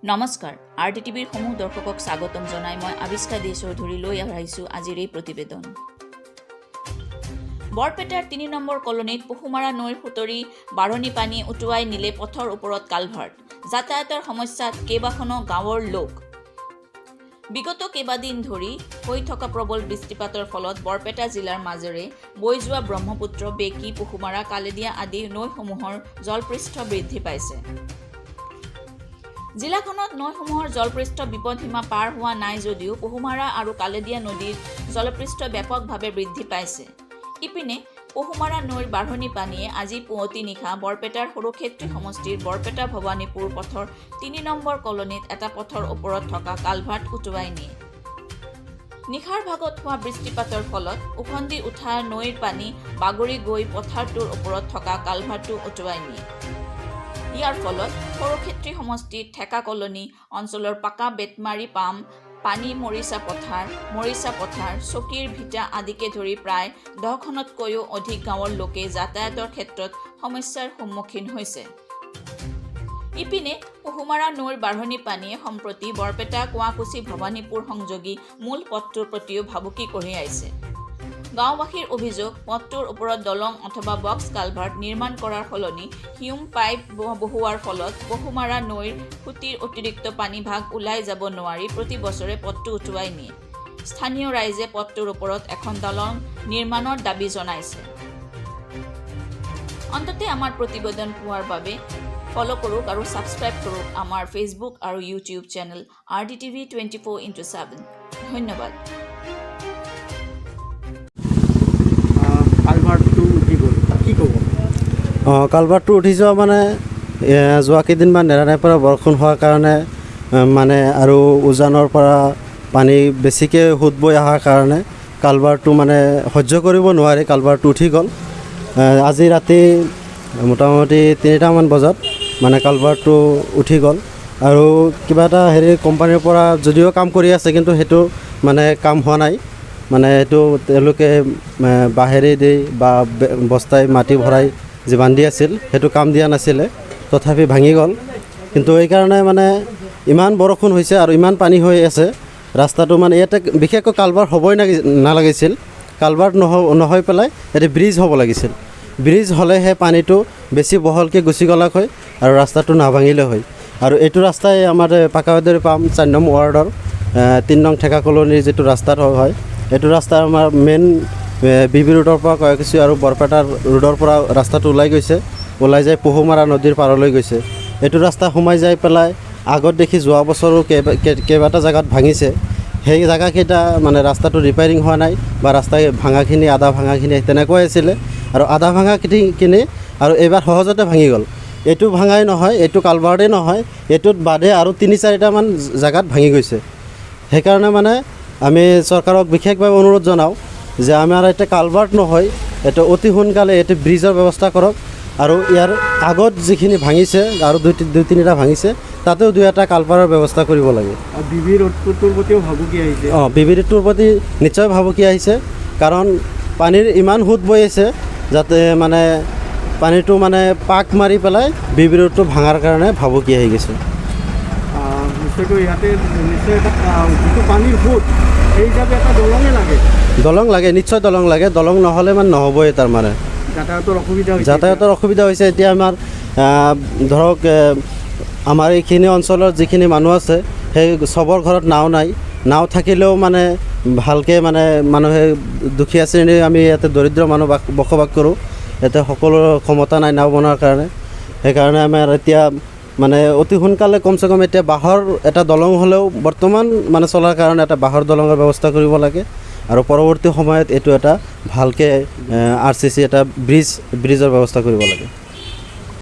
নমস্কাৰ RTTVৰ সমূহ দৰ্শকক স্বাগতম জনাই মই আবিষ্কা দে চৌধুৰী লৈ আহিছোঁ আজিৰ এই প্ৰতিবেদন। বৰপেটাৰ ৩ নম্বৰ কলনীত পহুমাৰা নৈৰ সুতৰি বাঢ়নী পানী উটুৱাই নিলে পথৰ ওপৰত কালভাৰ্ট, যাতায়াতৰ সমস্যাত কেইবাখনো গাঁৱৰ লোক। বিগত কেইবাদিন ধৰি হৈ থকা প্ৰবল বৃষ্টিপাতৰ ফলত বৰপেটা জিলাৰ মাজেৰে বৈ যোৱা ব্ৰহ্মপুত্ৰ, বেকী, পহুমাৰা, কালেদিয়া আদি নৈসমূহৰ জলপৃষ্ঠ বৃদ্ধি পাইছে। জিলাখনত নৈসমূহৰ জলপৃষ্ঠ বিপদসীমা পাৰ হোৱা নাই যদিও পহুমাৰা আৰু কালেদিয়া নদীৰ জলপৃষ্ঠ ব্যাপকভাৱে বৃদ্ধি পাইছে। ইপিনে পহুমাৰা নৈৰ বাঢ়নী পানীয়ে আজি পুৱতি নিশা বৰপেটাৰ সৰুক্ষেত্ৰী সমষ্টিৰ বৰপেটা ভৱানীপুৰ পথৰ ৩ নম্বৰ কলনীত এটা পথৰ ওপৰত থকা কালভাৰ্ট উটুৱাই নিয়ে। নিশাৰ ভাগত হোৱা বৃষ্টিপাতৰ ফলত উফন্দি উঠা নৈৰ পানী বাগৰি গৈ পথাৰটোৰ ওপৰত থকা কালভাৰ্টটো উটুৱাই নিয়ে। ইয়াৰ ফলত সৰুক্ষেত্ৰী সমষ্টিৰ ঠেকা কলনী অঞ্চলৰ পাকা বেতমাৰী পাম, পানী মৰিচা পথাৰ, চকীৰ ভিটা আদিকে ধৰি প্ৰায় 10খনতকৈও অধিক গাঁৱৰ লোকে যাতায়াতৰ ক্ষেত্ৰত সমস্যাৰ সন্মুখীন হৈছে। ইপিনে পহুমাৰা নৈৰ বাঢ়নী পানীয়ে সম্প্ৰতি বৰপেটা, কুৱাকুচি, ভৱানীপুৰ সংযোগী মূল পথটোৰ প্ৰতিও ভাবুকি কঢ়িয়াইছে। গাঁওবাসীৰ অভিযোগ, পথটোৰ ওপৰত দলং অথবা বক্স কালভাৰ্ট নিৰ্মাণ কৰাৰ সলনি হিউম পাইপ বহুৱাৰ ফলত পহুমাৰা নৈৰ সুতিৰ অতিৰিক্ত পানীভাগ ওলাই যাব নোৱাৰি প্ৰতি বছৰে পথটো উটুৱাই নিয়ে। স্থানীয় ৰাইজে পথটোৰ ওপৰত এখন দলং নিৰ্মাণৰ দাবী জনাইছে। অন্ততে আমাৰ প্ৰতিবেদন পোৱাৰ বাবে ফলো কৰক আৰু ছাবস্ক্ৰাইব কৰক আমাৰ ফেচবুক আৰু ইউটিউব চেনেল RTTV 24x7। ধন্যবাদ। কালভাৰ্টটো উঠি যোৱা মানে যোৱা কেইদিনমান নেৰানেৰ পৰা বৰষুণ হোৱাৰ কাৰণে মানে আৰু উজানৰ পৰা পানী বেছিকৈ সোঁত বৈ অহাৰ কাৰণে কালভাৰ্টটো মানে সহ্য কৰিব নোৱাৰি কালভাৰ্টটো উঠি গ'ল। আজি ৰাতি মোটামুটি 3টামান বজাত মানে কালভাৰ্টটো উঠি গ'ল আৰু কিবা এটা কোম্পানীৰ পৰা যদিও কাম কৰি আছে কিন্তু সেইটো মানে কাম হোৱা নাই। মানে এইটো তেওঁলোকে বাঁহেৰে দি বা বস্তাই মাটি ভৰাই যি বান্ধি আছিল সেইটো কাম দিয়া নাছিলে, তথাপি ভাঙি গ'ল। কিন্তু এইকাৰণে মানে ইমান বৰষুণ হৈছে আৰু ইমান পানী হৈ আছে ৰাস্তাটো, মানে ইয়াতে বিশেষকৈ কালভাৰ্ট হ'বই নালাগিছিল। কালভাৰ্ট নহয় পেলাই ইয়াতে ব্ৰিজ হ'ব লাগিছিল। ব্ৰিজ হ'লেহে পানীটো বেছি বহলকৈ গুচি গ'লাক হয় আৰু ৰাস্তাটো নাভাঙিলে হয়। আৰু এইটো ৰাস্তাই আমাৰ পাকাবাদৰি পাম 4 নং ৱাৰ্ডৰ 3 নং ঠেকা কলনীৰ যিটো ৰাস্তাত হয়, এইটো ৰাস্তা আমাৰ মেইন বিবি ৰোডৰ পৰা কুৱাকুচি আৰু বৰপেটাৰ ৰোডৰ পৰা ৰাস্তাটো ওলাই যায় পহুমাৰা নদীৰ পাৰলৈ গৈছে। এইটো ৰাস্তা সোমাই যাই পেলাই আগত দেখি যোৱা বছৰো কেইবাটা জেগাত ভাঙিছে। সেই জেগাকেইটা মানে ৰাস্তাটো ৰিপেয়াৰিং হোৱা নাই বা ৰাস্তা ভাঙাখিনি আধা ভাঙাখিনি তেনেকুৱাই আছিলে আৰু আধা ভাঙাখিনি আৰু এইবাৰ সহজতে ভাঙি গ'ল। এইটো ভাঙাই নহয়, এইটো কালভাৰ্টেই নহয়, এইটোত বাদে আৰু 3-4টামান জেগাত ভাঙি গৈছে। সেইকাৰণে মানে আমি চৰকাৰক বিশেষভাৱে অনুৰোধ জনাওঁ যে আমাৰ এতিয়া কালভাৰ্ট নহয়, এইটো অতি সোনকালে এইটো ব্ৰিজৰ ব্যৱস্থা কৰক আৰু ইয়াৰ আগত যিখিনি ভাঙিছে আৰু 2-3টা ভাঙিছে তাতেও 2-এটা কালভাৰ্টৰ ব্যৱস্থা কৰিব লাগে। বিবি ৰোডটোৰ প্ৰতিও ভাবুকি আহিছে। বিবি ৰোডটোৰ প্ৰতি নিশ্চয় ভাবুকি আহিছে, কাৰণ পানীৰ ইমান সোঁত বৈ আছে যাতে মানে পানীটো মানে পাক মাৰি পেলাই বিবি ৰোডটো ভাঙাৰ কাৰণে ভাবুকি আহি গৈছে। নিশ্চয়কৈ ইয়াতে যিটো পানীৰ সোঁত সেই হিচাপে এটা দলং লাগে, নিশ্চয় দলং লাগে। দলং নহ'লে মানে নহ'বই, তাৰমানে যাতায়াতৰ অসুবিধা হৈছে। এতিয়া আমাৰ ধৰক আমাৰ এইখিনি অঞ্চলৰ যিখিনি মানুহ আছে সেই চবৰ ঘৰত নাও নাই। নাও থাকিলেও মানে ভালকৈ মানে মানুহে দুখীয়া শ্ৰেণীৰ আমি ইয়াতে দৰিদ্ৰ মানুহ বসবাস কৰোঁ, ইয়াতে সকলো ক্ষমতা নাই নাও বনোৱাৰ কাৰণে। সেইকাৰণে আমাৰ এতিয়া মানে অতি সোনকালে কমচে কম এতিয়া বাঁহৰ এটা দলং হ'লেও বৰ্তমান মানে চলাৰ কাৰণে এটা বাঁহৰ দলঙৰ ব্যৱস্থা কৰিব লাগে আৰু পৰৱৰ্তী সময়ত এইটো এটা ভালকৈ RCC এটা ব্ৰিজৰ ব্যৱস্থা কৰিব লাগে।